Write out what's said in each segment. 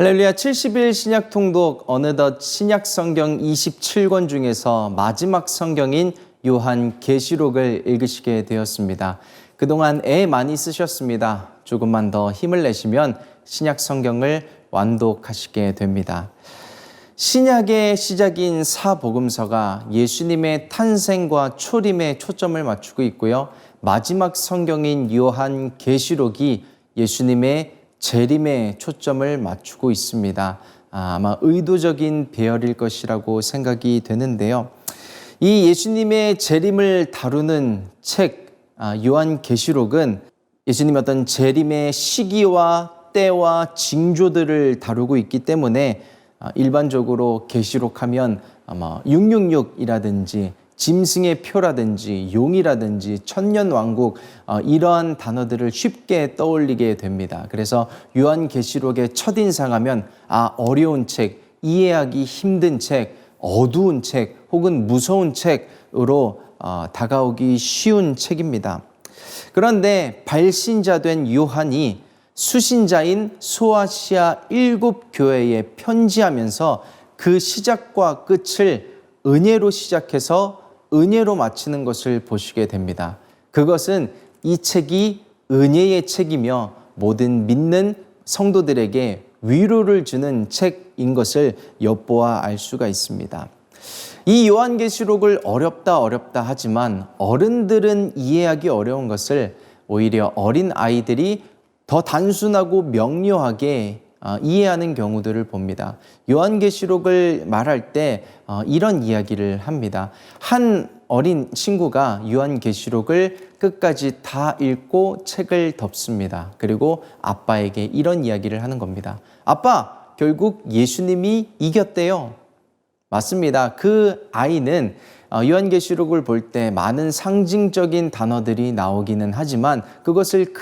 할렐루야. 70일 신약 통독 어느덧 신약 성경 27권 중에서 마지막 성경인 요한계시록을 읽으시게 되었습니다. 그동안 애 많이 쓰셨습니다. 조금만 더 힘을 내시면 신약 성경을 완독하시게 됩니다. 신약의 시작인 사복음서가 예수님의 탄생과 초림에 초점을 맞추고 있고요. 마지막 성경인 요한계시록이 예수님의 재림에 초점을 맞추고 있습니다. 아마 의도적인 배열일 것이라고 생각이 되는데요. 이 예수님의 재림을 다루는 책 요한계시록은 예수님의 어떤 재림의 시기와 때와 징조들을 다루고 있기 때문에 일반적으로 계시록하면 아마 666이라든지 짐승의 표라든지 용이라든지 천년왕국 이러한 단어들을 쉽게 떠올리게 됩니다. 그래서 요한계시록의 첫인상하면 어려운 책, 이해하기 힘든 책, 어두운 책 혹은 무서운 책으로 다가오기 쉬운 책입니다. 그런데 발신자 된 요한이 수신자인 소아시아 7교회에 편지하면서 그 시작과 끝을 은혜로 시작해서 은혜로 마치는 것을 보시게 됩니다. 그것은 이 책이 은혜의 책이며 모든 믿는 성도들에게 위로를 주는 책인 것을 엿보아 알 수가 있습니다. 이 요한계시록을 어렵다 하지만 어른들은 이해하기 어려운 것을 오히려 어린 아이들이 더 단순하고 명료하게 이해하는 경우들을 봅니다. 요한계시록을 말할 때 이런 이야기를 합니다. 한 어린 친구가 요한계시록을 끝까지 다 읽고 책을 덮습니다. 그리고 아빠에게 이런 이야기를 하는 겁니다. 아빠, 결국 예수님이 이겼대요. 맞습니다. 그 아이는 요한계시록을 볼 때 많은 상징적인 단어들이 나오기는 하지만 그것을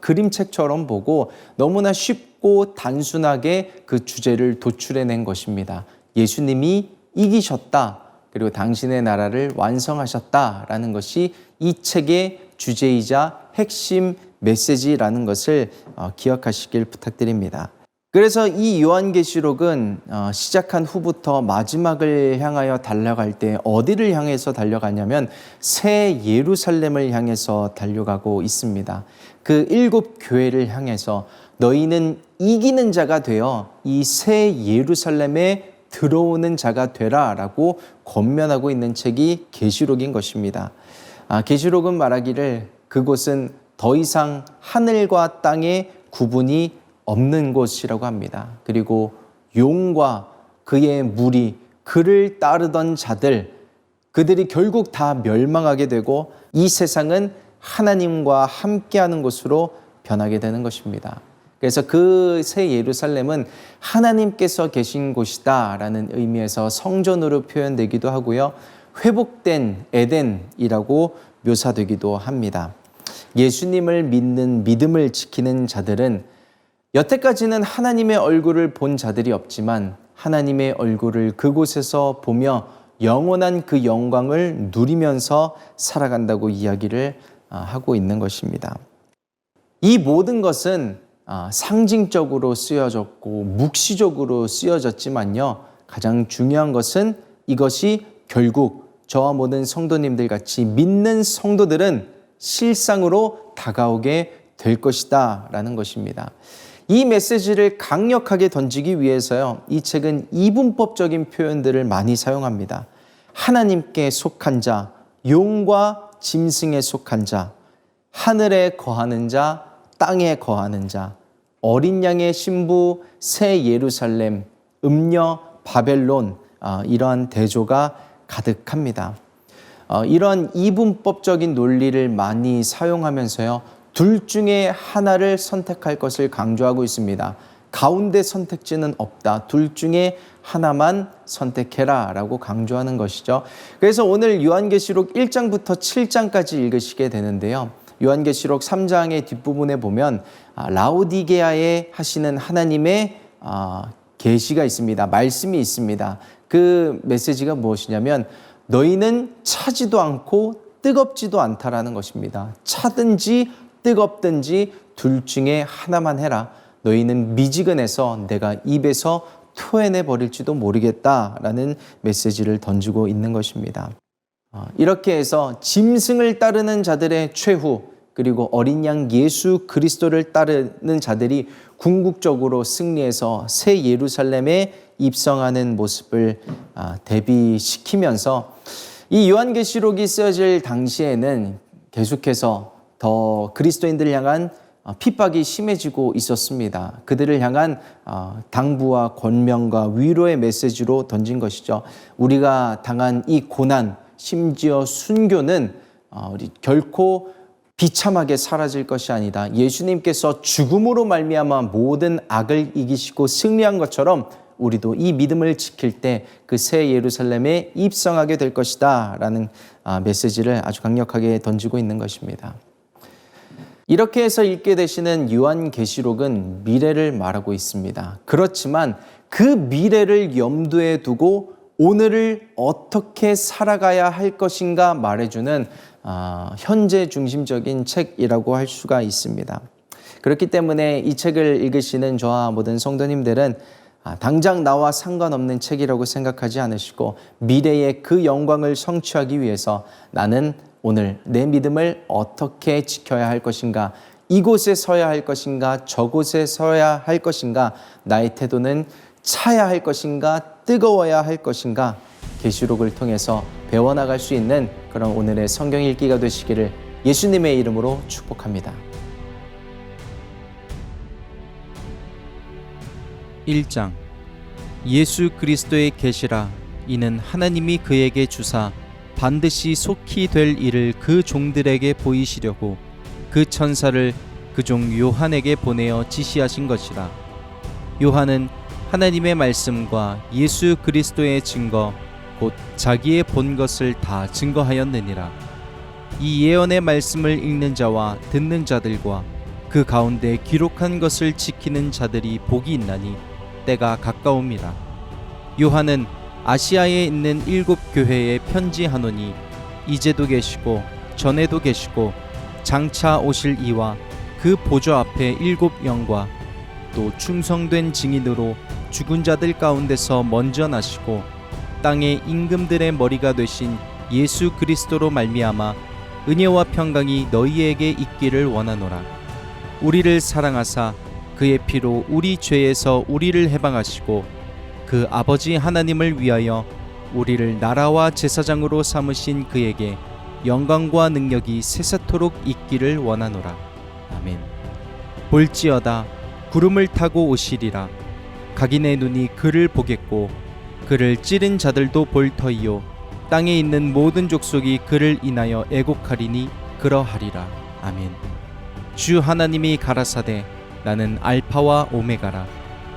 그림책처럼 보고 너무나 쉽고 단순하게 그 주제를 도출해낸 것입니다. 예수님이 이기셨다. 그리고 당신의 나라를 완성하셨다라는 것이 이 책의 주제이자 핵심 메시지라는 것을 기억하시길 부탁드립니다. 그래서 이 요한계시록은 시작한 후부터 마지막을 향하여 달려갈 때 어디를 향해서 달려가냐면 새 예루살렘을 향해서 달려가고 있습니다. 그 7교회를 향해서 너희는 이기는 자가 되어 이 새 예루살렘에 들어오는 자가 되라 라고 권면하고 있는 책이 계시록인 것입니다. 계시록은 말하기를 그곳은 더 이상 하늘과 땅의 구분이 없는 곳이라고 합니다. 그리고 용과 그의 무리, 그를 따르던 자들, 그들이 결국 다 멸망하게 되고 이 세상은 하나님과 함께하는 곳으로 변하게 되는 것입니다. 그래서 그 새 예루살렘은 하나님께서 계신 곳이다 라는 의미에서 성전으로 표현되기도 하고요. 회복된 에덴이라고 묘사되기도 합니다. 예수님을 믿는 믿음을 지키는 자들은 여태까지는 하나님의 얼굴을 본 자들이 없지만 하나님의 얼굴을 그곳에서 보며 영원한 그 영광을 누리면서 살아간다고 이야기를 하고 있는 것입니다. 이 모든 것은 상징적으로 쓰여졌고 묵시적으로 쓰여졌지만요. 가장 중요한 것은 이것이 결국 저와 모든 성도님들 같이 믿는 성도들은 실상으로 다가오게 될 것이다 라는 것입니다. 이 메시지를 강력하게 던지기 위해서요. 이 책은 이분법적인 표현들을 많이 사용합니다. 하나님께 속한 자, 용과 짐승에 속한 자, 하늘에 거하는 자, 땅에 거하는 자, 어린 양의 신부, 새 예루살렘, 음녀, 바벨론 이러한 대조가 가득합니다. 이런 이분법적인 논리를 많이 사용하면서요. 둘 중에 하나를 선택할 것을 강조하고 있습니다. 가운데 선택지는 없다. 둘 중에 하나만 선택해라 라고 강조하는 것이죠. 그래서 오늘 요한계시록 1장부터 7장까지 읽으시게 되는데요. 요한계시록 3장의 뒷부분에 보면 라오디게아에 하시는 하나님의 계시가 있습니다. 말씀이 있습니다. 그 메시지가 무엇이냐면 너희는 차지도 않고 뜨겁지도 않다라는 것입니다. 차든지 뜨겁든지 둘 중에 하나만 해라. 너희는 미지근해서 내가 입에서 토해내 버릴지도 모르겠다라는 메시지를 던지고 있는 것입니다. 이렇게 해서 짐승을 따르는 자들의 최후, 그리고 어린 양 예수 그리스도를 따르는 자들이 궁극적으로 승리해서 새 예루살렘에 입성하는 모습을 대비시키면서 이 요한계시록이 쓰여질 당시에는 계속해서 더 그리스도인들을 향한 핍박이 심해지고 있었습니다. 그들을 향한 당부와 권면과 위로의 메시지로 던진 것이죠. 우리가 당한 이 고난, 심지어 순교는 결코 비참하게 사라질 것이 아니다. 예수님께서 죽음으로 말미암아 모든 악을 이기시고 승리한 것처럼 우리도 이 믿음을 지킬 때 그 새 예루살렘에 입성하게 될 것이다 라는 메시지를 아주 강력하게 던지고 있는 것입니다. 이렇게 해서 읽게 되시는 요한계시록은 미래를 말하고 있습니다. 그렇지만 그 미래를 염두에 두고 오늘을 어떻게 살아가야 할 것인가 말해주는 현재 중심적인 책이라고 할 수가 있습니다. 그렇기 때문에 이 책을 읽으시는 저와 모든 성도님들은 당장 나와 상관없는 책이라고 생각하지 않으시고 미래의 그 영광을 성취하기 위해서 나는 오늘 내 믿음을 어떻게 지켜야 할 것인가, 이곳에 서야 할 것인가, 저곳에 서야 할 것인가, 나의 태도는 차야 할 것인가, 뜨거워야 할 것인가, 계시록을 통해서 배워나갈 수 있는 그런 오늘의 성경 읽기가 되시기를 예수님의 이름으로 축복합니다. 1장 예수 그리스도의 계시라. 이는 하나님이 그에게 주사 반드시 속히 될 일을 그 종들에게 보이시려고 그 천사를 그 종 요한에게 보내어 지시하신 것이라. 요한은 하나님의 말씀과 예수 그리스도의 증거 곧 자기의 본 것을 다 증거하였느니라. 이 예언의 말씀을 읽는 자와 듣는 자들과 그 가운데 기록한 것을 지키는 자들이 복이 있나니 때가 가까움이라. 요한은 아시아에 있는 7 교회에 편지하노니 이제도 계시고 전에도 계시고 장차 오실 이와 그 보좌 앞에 7 영과 또 충성된 증인으로 죽은 자들 가운데서 먼저 나시고 땅의 임금들의 머리가 되신 예수 그리스도로 말미암아 은혜와 평강이 너희에게 있기를 원하노라. 우리를 사랑하사 그의 피로 우리 죄에서 우리를 해방하시고 그 아버지 하나님을 위하여 우리를 나라와 제사장으로 삼으신 그에게 영광과 능력이 세세토록 있기를 원하노라. 아멘. 볼지어다 구름을 타고 오시리라. 각인의 눈이 그를 보겠고 그를 찌른 자들도 볼 터이요 땅에 있는 모든 족속이 그를 인하여 애곡하리니 그러하리라. 아멘. 주 하나님이 가라사대 나는 알파와 오메가라.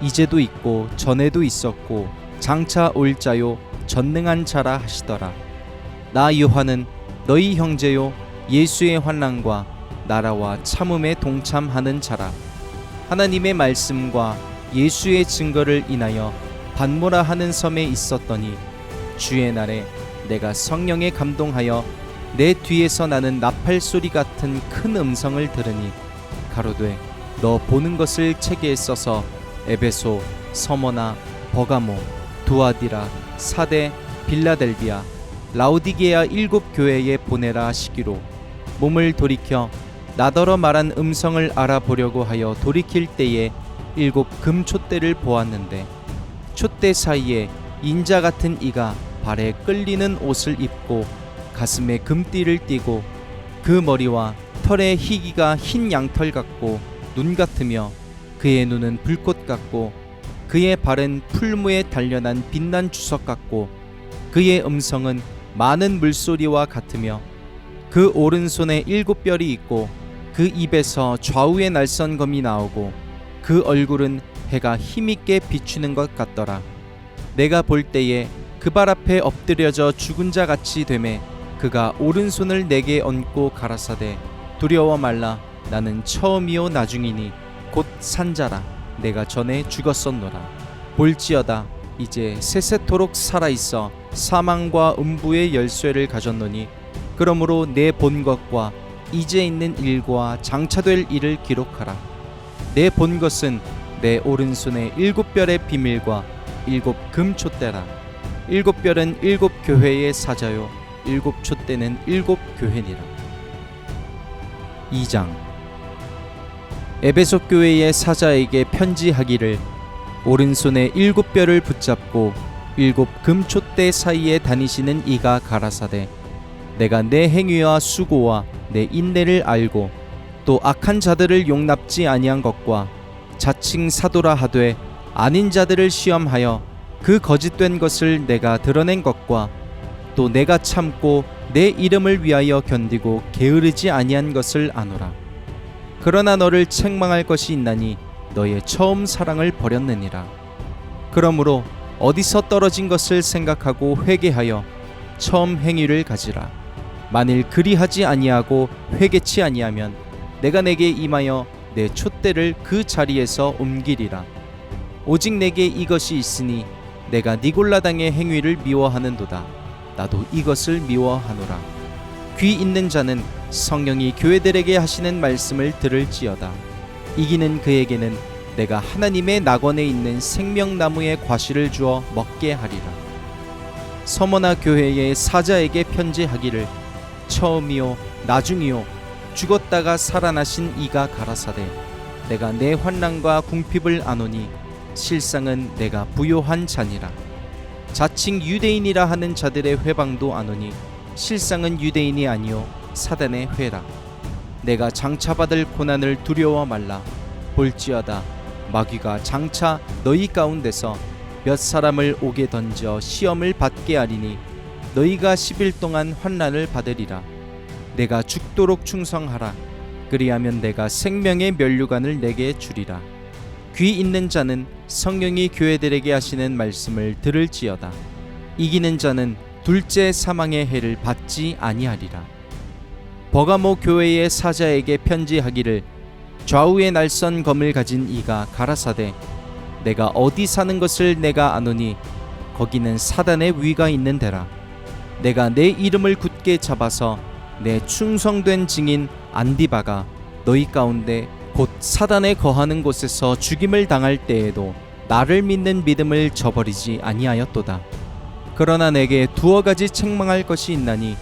이제도 있고 전에도 있었고 장차 올 자요 전능한 자라 하시더라. 나 요한은 너희 형제요 예수의 환난과 나라와 참음에 동참하는 자라. 하나님의 말씀과 예수의 증거를 인하여 반모라 하는 섬에 있었더니 주의 날에 내가 성령에 감동하여 내 뒤에서 나는 나팔 소리 같은 큰 음성을 들으니 가로되 너 보는 것을 책에 써서 에베소, 서머나, 버가모, 두아디라, 사데, 빌라델비아, 라오디게아 7 교회에 보내라 하시기로 몸을 돌이켜 나더러 말한 음성을 알아보려고 하여 돌이킬 때에 7 금촛대를 보았는데 촛대 사이에 인자 같은 이가 발에 끌리는 옷을 입고 가슴에 금띠를 띠고 그 머리와 털의 희기가 흰 양털 같고 눈 같으며 그의 눈은 불꽃 같고 그의 발은 풀무에 단련한 빛난 주석 같고 그의 음성은 많은 물소리와 같으며 그 오른손에 7 뼈리 있고 그 입에서 좌우의 날선검이 나오고 그 얼굴은 해가 힘있게 비추는 것 같더라. 내가 볼 때에 그 발 앞에 엎드려져 죽은 자 같이 되매 그가 오른손을 내게 얹고 가라사대 두려워 말라. 나는 처음이요 나중이니 곧 산자라. 내가 전에 죽었었노라. 볼지어다 이제 세세토록 살아있어 사망과 음부의 열쇠를 가졌노니 그러므로 내 본 것과 이제 있는 일과 장차될 일을 기록하라. 내 본 것은 내 오른손의 7별의 비밀과 7금촛대라. 7별은 7교회의 사자요 7촛대는 7교회니라. 2장. 에베소 교회의 사자에게 편지하기를, 오른손에 7별을 붙잡고 7금촛대 사이에 다니시는 이가 가라사대, 내가 내 행위와 수고와 내 인내를 알고 또 악한 자들을 용납지 아니한 것과 자칭 사도라 하되 아닌 자들을 시험하여 그 거짓된 것을 내가 드러낸 것과 또 내가 참고 내 이름을 위하여 견디고 게으르지 아니한 것을 아노라. 그러나 너를 책망할 것이 있나니 너의 처음 사랑을 버렸느니라. 그러므로 어디서 떨어진 것을 생각하고 회개하여 처음 행위를 가지라. 만일 그리하지 아니하고 회개치 아니하면 내가 내게 임하여 내 촛대를 그 자리에서 옮기리라. 오직 내게 이것이 있으니 내가 니골라당의 행위를 미워하는도다. 나도 이것을 미워하노라. 귀 있는 자는 성령이 교회들에게 하시는 말씀을 들을지어다. 이기는 그에게는 내가 하나님의 낙원에 있는 생명나무의 과실을 주어 먹게 하리라. 서머나 교회의 사자에게 편지하기를, 처음이요 나중이요 죽었다가 살아나신 이가 가라사대, 내가 내 환난과 궁핍을 아노니 실상은 내가 부요한 자니라. 자칭 유대인이라 하는 자들의 회방도 아노니 실상은 유대인이 아니요 사단의 회라. 내가 장차받을 고난을 두려워 말라. 볼지어다 마귀가 장차 너희 가운데서 몇 사람을 옥에 던져 시험을 받게 하리니 너희가 10일 동안 환난을 받으리라. 내가 죽도록 충성하라. 그리하면 내가 생명의 면류관을 내게 주리라. 귀 있는 자는 성령이 교회들에게 하시는 말씀을 들을지어다. 이기는 자는 둘째 사망의 해를 받지 아니하리라. 버가모 교회의 사자에게 편지하기를, 좌우에 날선 검을 가진 이가 가라사대, 내가 어디 사는 것을 내가 아노니 거기는 사단의 위가 있는 데라. 내가 내 이름을 굳게 잡아서 내 충성된 증인 안디바가 너희 가운데 곧 사단에 거하는 곳에서 죽임을 당할 때에도 나를 믿는 믿음을 저버리지 아니하였도다. 그러나 내게 두어 가지 책망할 것이 있나니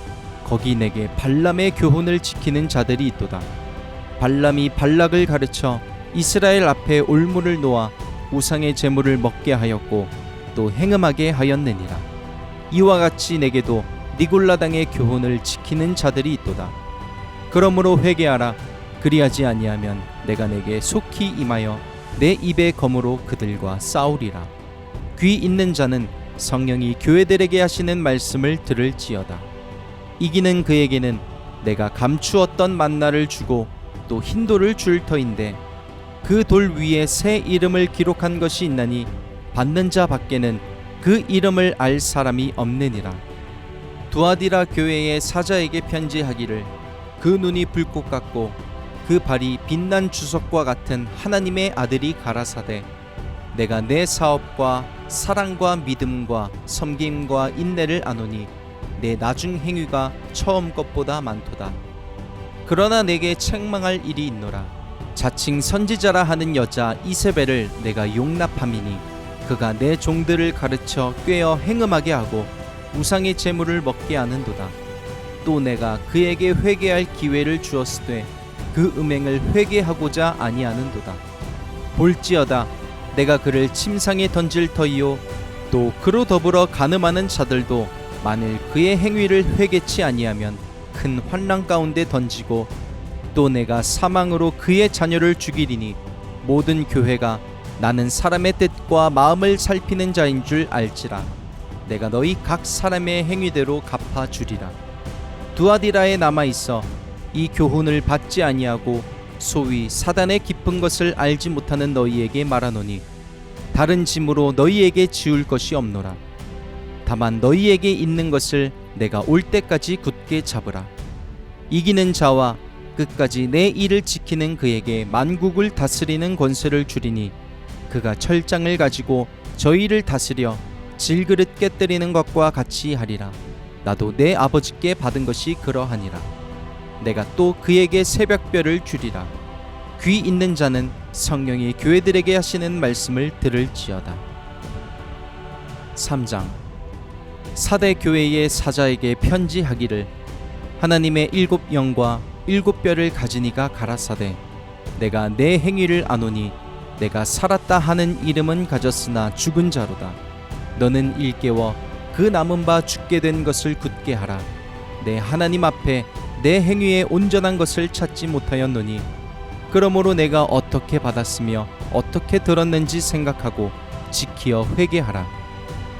거기 내게 발람의 교훈을 지키는 자들이 있도다. 발람이 발락을 가르쳐 이스라엘 앞에 올무를 놓아 우상의 제물을 먹게 하였고 또 행음하게 하였느니라. 이와 같이 내게도 니골라당의 교훈을 지키는 자들이 있도다. 그러므로 회개하라. 그리하지 아니하면 내가 내게 속히 임하여 내 입의 검으로 그들과 싸우리라. 귀 있는 자는 성령이 교회들에게 하시는 말씀을 들을지어다. 이기는 그에게는 내가 감추었던 만나를 주고 또 흰돌을 줄 터인데 그 돌 위에 새 이름을 기록한 것이 있나니 받는 자 밖에는 그 이름을 알 사람이 없느니라. 두아디라 교회의 사자에게 편지하기를, 그 눈이 불꽃 같고 그 발이 빛난 주석과 같은 하나님의 아들이 가라사대, 내가 내 사업과 사랑과 믿음과 섬김과 인내를 아노니 내 나중 행위가 처음 것보다 많도다. 그러나 내게 책망할 일이 있노라. 자칭 선지자라 하는 여자 이세벨을 내가 용납함이니 그가 내 종들을 가르쳐 꾀어 행음하게 하고 우상의 제물을 먹게 하는도다. 또 내가 그에게 회개할 기회를 주었으되 그 음행을 회개하고자 아니하는도다. 볼지어다 내가 그를 침상에 던질 터이요 또 그로 더불어 간음하는 자들도 만일 그의 행위를 회개치 아니하면 큰 환난 가운데 던지고 또 내가 사망으로 그의 자녀를 죽이리니 모든 교회가 나는 사람의 뜻과 마음을 살피는 자인 줄 알지라. 내가 너희 각 사람의 행위대로 갚아주리라. 두아디라에 남아있어 이 교훈을 받지 아니하고 소위 사단의 깊은 것을 알지 못하는 너희에게 말하노니 다른 짐으로 너희에게 지울 것이 없노라. 다만 너희에게 있는 것을 내가 올 때까지 굳게 잡으라. 이기는 자와 끝까지 내 일을 지키는 그에게 만국을 다스리는 권세를 주리니 그가 철장을 가지고 저희를 다스려 질그릇 깨뜨리는 것과 같이 하리라. 나도 내 아버지께 받은 것이 그러하니라. 내가 또 그에게 새벽별을 주리라. 귀 있는 자는 성령이 교회들에게 하시는 말씀을 들을지어다. 3장. 사대 교회의 사자에게 편지하기를, 하나님의 7 영과 7 뼈를 가진 이가 가라사대, 내가 내 행위를 아노니 내가 살았다 하는 이름은 가졌으나 죽은 자로다. 너는 일깨워 그 남은 바 죽게 된 것을 굳게 하라. 내 하나님 앞에 내 행위에 온전한 것을 찾지 못하였노니, 그러므로 내가 어떻게 받았으며 어떻게 들었는지 생각하고 지키어 회개하라.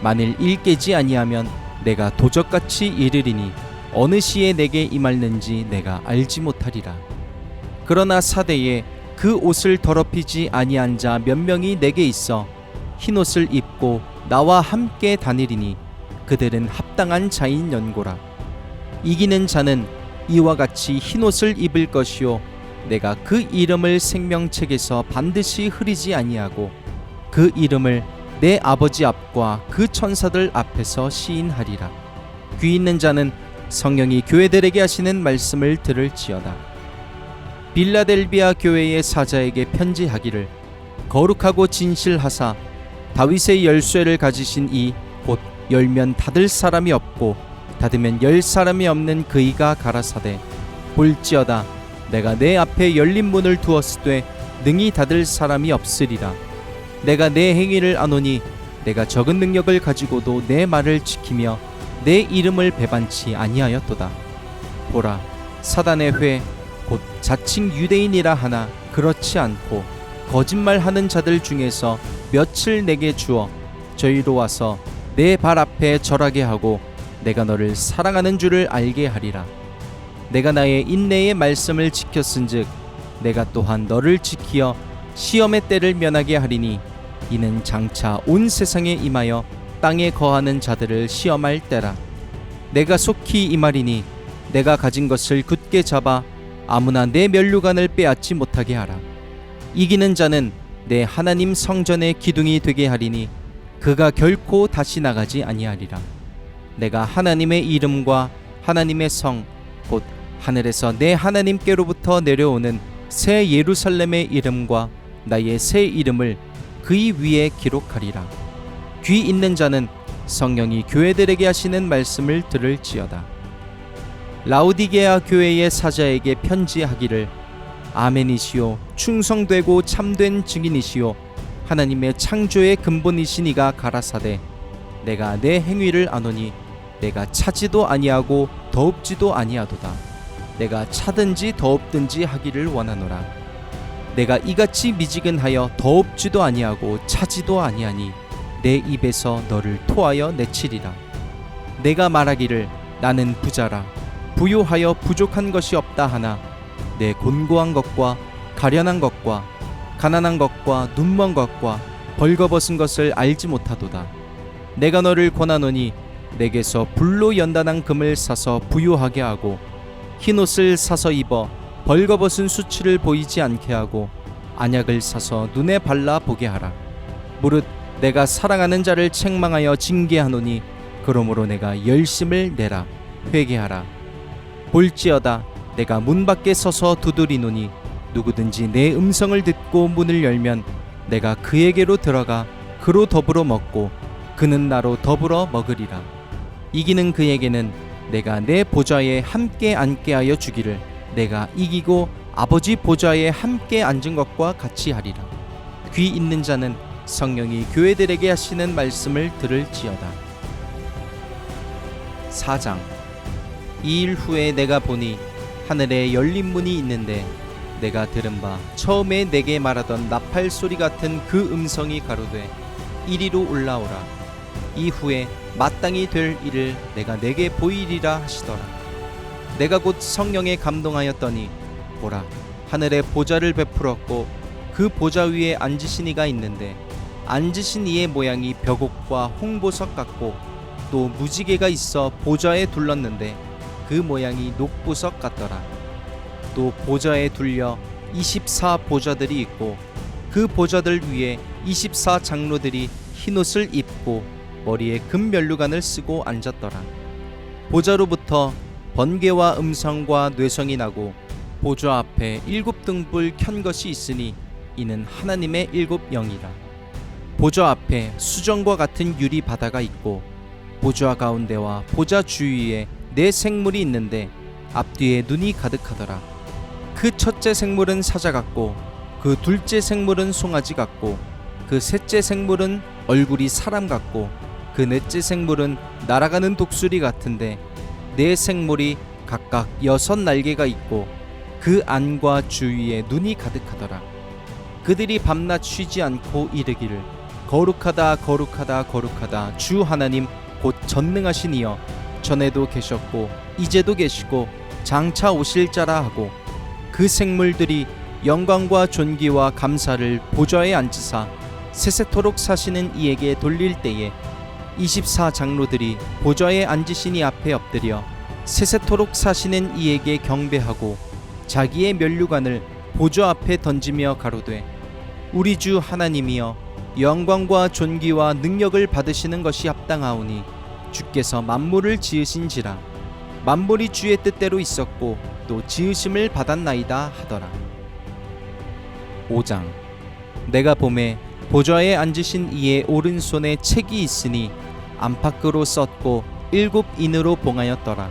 만일 일깨지 아니하면 내가 도적같이 이르리니 어느 시에 내게 임할는지 내가 알지 못하리라. 그러나 사대에 그 옷을 더럽히지 아니한 자 몇 명이 내게 있어 흰옷을 입고 나와 함께 다니리니 그들은 합당한 자인 연고라. 이기는 자는 이와 같이 흰옷을 입을 것이요 내가 그 이름을 생명책에서 반드시 흐리지 아니하고 그 이름을 내 아버지 앞과 그 천사들 앞에서 시인하리라. 귀 있는 자는 성령이 교회들에게 하시는 말씀을 들을지어다. 빌라델비아 교회의 사자에게 편지하기를, 거룩하고 진실하사 다윗의 열쇠를 가지신 이 곧 열면 닫을 사람이 없고 닫으면 열 사람이 없는 그이가 가라사대, 볼지어다 내가 내 앞에 열린 문을 두었으되 능히 닫을 사람이 없으리라. 내가 내 행위를 아노니 내가 적은 능력을 가지고도 내 말을 지키며 내 이름을 배반치 아니하였도다. 보라, 사단의 회 곧 자칭 유대인이라 하나 그렇지 않고 거짓말하는 자들 중에서 며칠 내게 주어 저희로 와서 내 발 앞에 절하게 하고 내가 너를 사랑하는 줄을 알게 하리라. 내가 나의 인내의 말씀을 지켰은즉 내가 또한 너를 지키어 시험의 때를 면하게 하리니, 이는 장차 온 세상에 임하여 땅에 거하는 자들을 시험할 때라. 내가 속히 임하리니 내가 가진 것을 굳게 잡아 아무나 내 면류관을 빼앗지 못하게 하라. 이기는 자는 내 하나님 성전의 기둥이 되게 하리니 그가 결코 다시 나가지 아니하리라. 내가 하나님의 이름과 하나님의 성 곧 하늘에서 내 하나님께로부터 내려오는 새 예루살렘의 이름과 나의 새 이름을 그의 위에 기록하리라. 귀 있는 자는 성령이 교회들에게 하시는 말씀을 들을지어다. 라우디게아 교회의 사자에게 편지하기를, 아멘이시오 충성되고 참된 증인이시오 하나님의 창조의 근본이신 이가 가라사대, 내가 내 행위를 아노니 내가 차지도 아니하고 더웁지도 아니하도다. 내가 차든지 더웁든지 하기를 원하노라. 내가 이같이 미지근하여 더웁지도 아니하고 차지도 아니하니 내 입에서 너를 토하여 내치리라. 내가 말하기를 나는 부자라 부요하여 부족한 것이 없다 하나 내 곤고한 것과 가련한 것과 가난한 것과 눈먼 것과 벌거벗은 것을 알지 못하도다. 내가 너를 권하노니 내게서 불로 연단한 금을 사서 부요하게 하고 흰옷을 사서 입어 벌거벗은 수치를 보이지 않게 하고 안약을 사서 눈에 발라 보게 하라. 무릇 내가 사랑하는 자를 책망하여 징계하노니 그러므로 내가 열심을 내라. 회개하라. 볼지어다 내가 문 밖에 서서 두드리노니 누구든지 내 음성을 듣고 문을 열면 내가 그에게로 들어가 그로 더불어 먹고 그는 나로 더불어 먹으리라. 이기는 그에게는 내가 내 보좌에 함께 앉게 하여 주기를, 내가 이기고 아버지 보좌에 함께 앉은 것과 같이 하리라. 귀 있는 자는 성령이 교회들에게 하시는 말씀을 들을지어다. 4장. 이 일 후에 내가 보니 하늘에 열린 문이 있는데 내가 들은 바 처음에 내게 말하던 나팔 소리 같은 그 음성이 가로되 이리로 올라오라. 이후에 마땅히 될 일을 내가 내게 보이리라 하시더라. 내가 곧 성령에 감동하였더니 보라, 하늘에 보좌를 베풀었고 그 보좌 위에 앉으신 이가 있는데 앉으신 이의 모양이 벽옥과 홍보석 같고 또 무지개가 있어 보좌에 둘렀는데 그 모양이 녹부석 같더라. 또 보좌에 둘려 24 보좌들이 있고 그 보좌들 위에 24 장로들이 흰옷을 입고 머리에 금면류관을 쓰고 앉았더라. 보좌로부터 번개와 음성과 뇌성이 나고 보좌 앞에 7 등불 켠 것이 있으니 이는 하나님의 일곱 영이라. 보좌 앞에 수정과 같은 유리 바다가 있고 보좌 가운데와 보좌 주위에 네 생물이 있는데 앞뒤에 눈이 가득하더라. 그 첫째 생물은 사자 같고 그 둘째 생물은 송아지 같고 그 셋째 생물은 얼굴이 사람 같고 그 넷째 생물은 날아가는 독수리 같은데 네 생물이 각각 6날개가 있고 그 안과 주위에 눈이 가득하더라. 그들이 밤낮 쉬지 않고 이르기를 거룩하다 거룩하다 거룩하다 주 하나님 곧 전능하신 이여 전에도 계셨고 이제도 계시고 장차 오실 자라 하고 그 생물들이 영광과 존귀와 감사를 보좌에 앉으사 세세토록 사시는 이에게 돌릴 때에 24장로들이 보좌에 앉으신 이 앞에 엎드려 세세토록 사시는 이에게 경배하고 자기의 면류관을 보좌 앞에 던지며 가로되 우리 주 하나님이여 영광과 존귀와 능력을 받으시는 것이 합당하오니 주께서 만물을 지으신지라 만물이 주의 뜻대로 있었고 또 지으심을 받았나이다 하더라. 5장. 내가 보매 보좌에 앉으신 이의 오른손에 책이 있으니 안팎으로 썼고 7인으로 봉하였더라.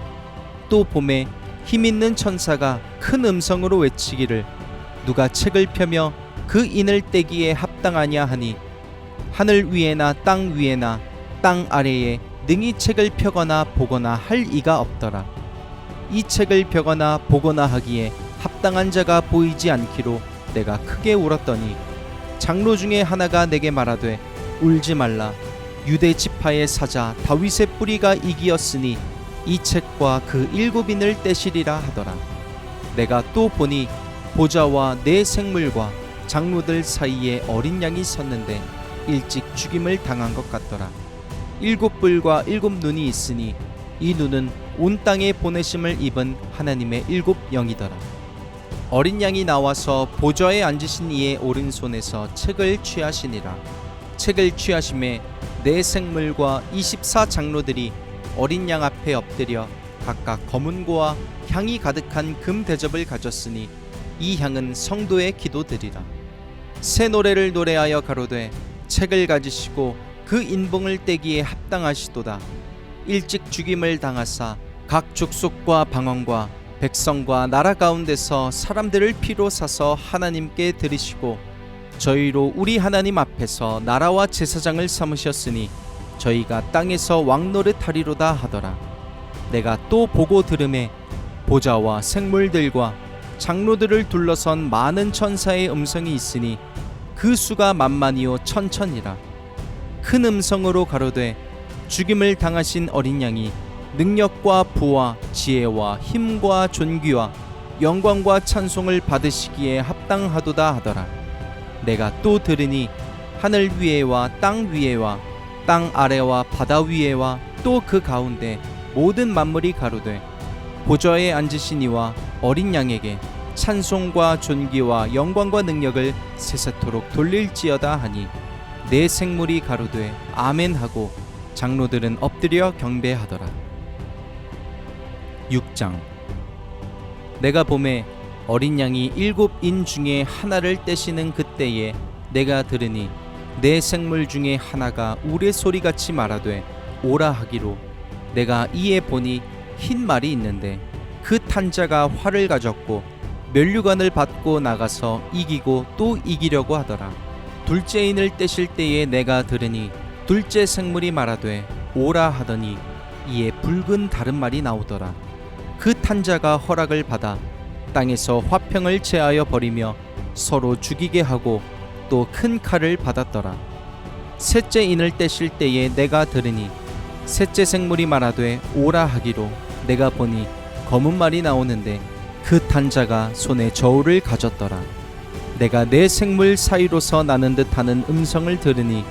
또 보매 힘있는 천사가 큰 음성으로 외치기를 누가 책을 펴며 그 인을 떼기에 합당하냐 하니 하늘 위에나 땅 위에나 땅 아래에 능히 책을 펴거나 보거나 할 이가 없더라. 이 책을 펴거나 보거나 하기에 합당한 자가 보이지 않기로 내가 크게 울었더니 장로 중에 하나가 내게 말하되 울지 말라. 유대 지파의 사자 다윗의 뿌리가 이기었으니 이 책과 그 7인을 떼시리라 하더라. 내가 또 보니 보좌와 네 생물과 장로들 사이에 어린 양이 섰는데 일찍 죽임을 당한 것 같더라. 7뿔과 7눈이 있으니 이 눈은 온 땅에 보내심을 입은 하나님의 7영이더라. 어린 양이 나와서 보좌에 앉으신 이의 오른손에서 책을 취하시니라. 책을 취하심에 네 생물과 24장로들이 어린 양 앞에 엎드려 각각 검은고와 향이 가득한 금 대접을 가졌으니 이 향은 성도의 기도드리라. 새 노래를 노래하여 가로되 책을 가지시고 그 인봉을 떼기에 합당하시도다. 일찍 죽임을 당하사 각 족속과 방언과 백성과 나라 가운데서 사람들을 피로 사서 하나님께 드리시고 저희로 우리 하나님 앞에서 나라와 제사장을 삼으셨으니 저희가 땅에서 왕노릇 하리로다 하더라. 내가 또 보고 들음에 보좌와 생물들과 장로들을 둘러선 많은 천사의 음성이 있으니 그 수가 만만이요 천천이라. 큰 음성으로 가로되 죽임을 당하신 어린 양이 능력과 부와 지혜와 힘과 존귀와 영광과 찬송을 받으시기에 합당하도다 하더라. 내가 또 들으니 하늘 위에와 땅 위에와 땅 아래와 바다 위에와 또 그 가운데 모든 만물이 가로되 보좌에 앉으신 이와 어린 양에게 찬송과 존귀와 영광과 능력을 세세토록 돌릴지어다 하니 네 생물이 가로되 아멘 하고 장로들은 엎드려 경배하더라. 6장. 내가 보매 어린 양이 7인 중에 하나를 떼시는 그때에 내가 들으니 네 생물 중에 하나가 우레소리같이 말하되 오라 하기로 내가 이에 보니 흰 말이 있는데 그 탄 자가 활을 가졌고 면류관을 받고 나가서 이기고 또 이기려고 하더라. 둘째 인을 떼실 때에 내가 들으니 둘째 생물이 말하되 오라 하더니 이에 붉은 다른 말이 나오더라. 그 탄 자가 허락을 받아 땅에서 화평을 제하여 버리며 서로 죽이게 하고 또 큰 칼을 받았더라. 셋째 인을 떼실 때에 내가 들으니 셋째 생물이 말하되 오라 하기로 내가 보니 검은 말이 나오는데 그 탄 자가 손에 저울을 가졌더라. 내가 네 생물 사이로서 나는 듯하는 음성을 들으니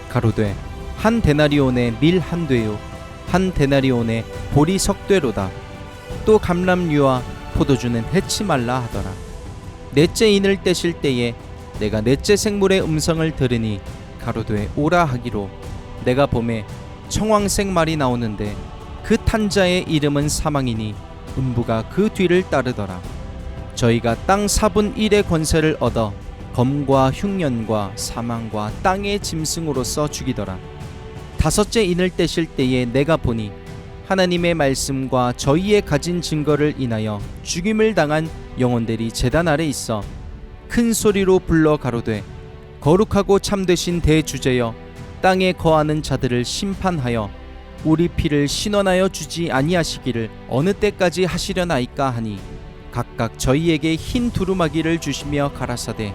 가로되 한 데나리온의 밀 한 되요 한 데나리온의 보리 석 되로다. 또 감람류와 포도주는 해치 말라 하더라. 넷째 인을 떼실 때에 내가 넷째 생물의 음성을 들으니 가로되 오라 하기로 내가 보매 청황색 말이 나오는데 그 탄 자의 이름은 사망이니 음부가 그 뒤를 따르더라. 저희가 땅 4분 1의 권세를 얻어 검과 흉년과 사망과 땅의 짐승으로서 죽이더라. 다섯째 인을 떼실 때에 내가 보니 하나님의 말씀과 저희의 가진 증거를 인하여 죽임을 당한 영혼들이 제단 아래 있어 큰 소리로 불러 가로되 거룩하고 참되신 대주제여 땅에 거하는 자들을 심판하여 우리 피를 신원하여 주지 아니하시기를 어느 때까지 하시려나이까 하니 각각 저희에게 흰 두루마기를 주시며 가라사대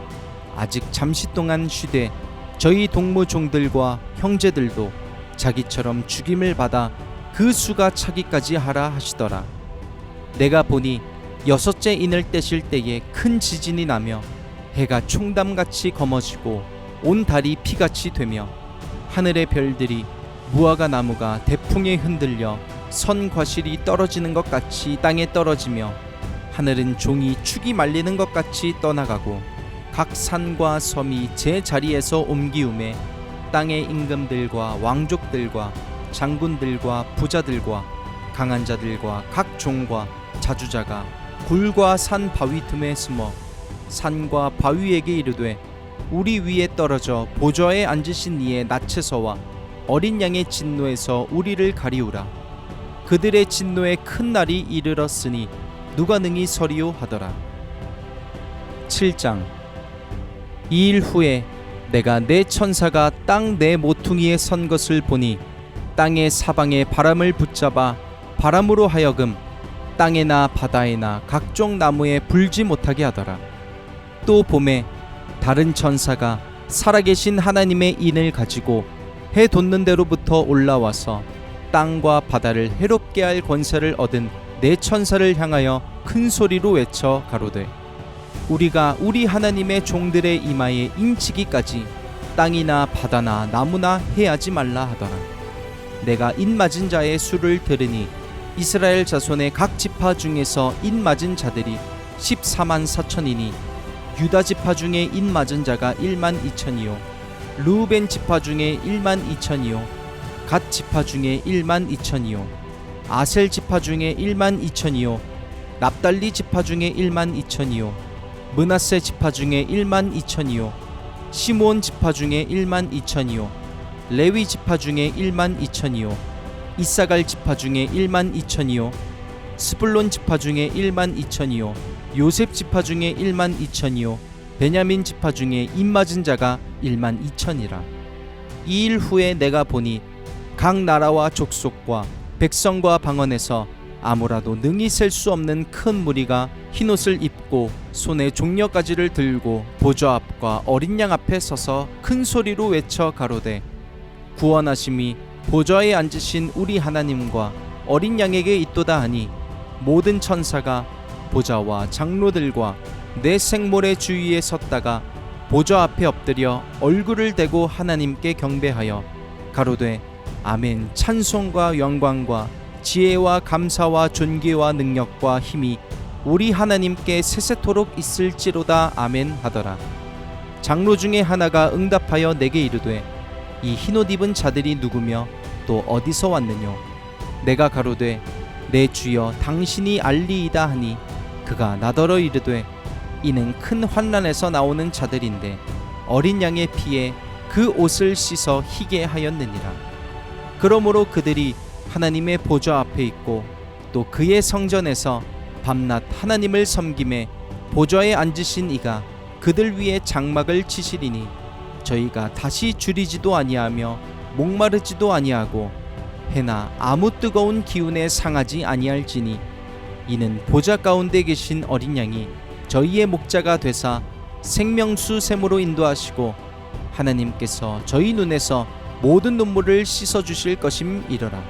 아직 잠시 동안 쉬되 저희 동무종들과 형제들도 자기처럼 죽임을 받아 그 수가 차기까지 하라 하시더라. 내가 보니 여섯째 인을 떼실 때에 큰 지진이 나며 해가 총담같이 검어지고 온 달이 피같이 되며 하늘의 별들이 무화과 나무가 대풍에 흔들려 선 과실이 떨어지는 것 같이 땅에 떨어지며 하늘은 종이 축이 말리는 것 같이 떠나가고 각 산과 섬이 제 자리에서 옮기움에 땅의 임금들과 왕족들과 장군들과 부자들과 강한 자들과 각 종과 자주자가 굴과 산 바위 틈에 숨어 산과 바위에게 이르되 우리 위에 떨어져 보좌에 앉으신 이의 낯에서와 어린 양의 진노에서 우리를 가리우라. 그들의 진노의 큰 날이 이르렀으니 누가 능히 서리요 하더라. 7장. 이 일 후에 내가 내 천사가 땅 내 모퉁이에 선 것을 보니 땅의 사방에 바람을 붙잡아 바람으로 하여금 땅에나 바다에나 각종 나무에 불지 못하게 하더라. 또 봄에 다른 천사가 살아계신 하나님의 인을 가지고 해 돋는 데로부터 올라와서 땅과 바다를 해롭게 할 권세를 얻은 내 천사를 향하여 큰 소리로 외쳐 가로되 우리가 우리 하나님의 종들의 이마에 인치기까지 땅이나 바다나 나무나 해하지 말라 하더라. 내가 인 맞은 자의 수를 들으니 이스라엘 자손의 각 지파 중에서 인 맞은 자들이 14만 4천이니 유다 지파 중에 인 맞은 자가 1만 2천이요 르우벤 지파 중에 1만 2천이요 갓 지파 중에 1만 2천이요 아셀 지파 중에 1만 2천이요 납달리 지파 중에 1만 2천이요 므낫세 지파 중에 1만 2천이요 시므온 지파 중에 1만 2천이요 레위 지파 중에 1만 2천이요 이사갈 지파 중에 1만 2천이요 스불론 지파 중에 1만 2천이요 요셉 지파 중에 1만 2천이요 베냐민 지파 중에 인 맞은 자가 1만 2천이라. 이 일 후에 내가 보니 각 나라와 족속과 백성과 방언에서 아무라도 능히 셀 수 없는 큰 무리가 흰옷을 입고 손에 종려가지를 들고 보좌 앞과 어린 양 앞에 서서 큰 소리로 외쳐 가로되 구원하심이 보좌에 앉으신 우리 하나님과 어린 양에게 있도다 하니 모든 천사가 보좌와 장로들과 내 생모의 주위에 섰다가 보좌 앞에 엎드려 얼굴을 대고 하나님께 경배하여 가로되 아멘. 찬송과 영광과 지혜와 감사와 존귀와 능력과 힘이 우리 하나님께 세세토록 있을지로다. 아멘 하더라. 장로 중에 하나가 응답하여 내게 이르되 이 흰옷 입은 자들이 누구며 또 어디서 왔느뇨? 내가 가로되 내 주여 당신이 알리이다 하니 그가 나더러 이르되 이는 큰 환난에서 나오는 자들인데 어린 양의 피에 그 옷을 씻어 희게 하였느니라. 그러므로 그들이 하나님의 보좌 앞에 있고 또 그의 성전에서 밤낮 하나님을 섬김에 보좌에 앉으신 이가 그들 위에 장막을 치시리니 저희가 다시 줄이지도 아니하며 목마르지도 아니하고 해나 아무 뜨거운 기운에 상하지 아니할지니 이는 보좌 가운데 계신 어린 양이 저희의 목자가 되사 생명수 샘으로 인도하시고 하나님께서 저희 눈에서 모든 눈물을 씻어 주실 것임이러라.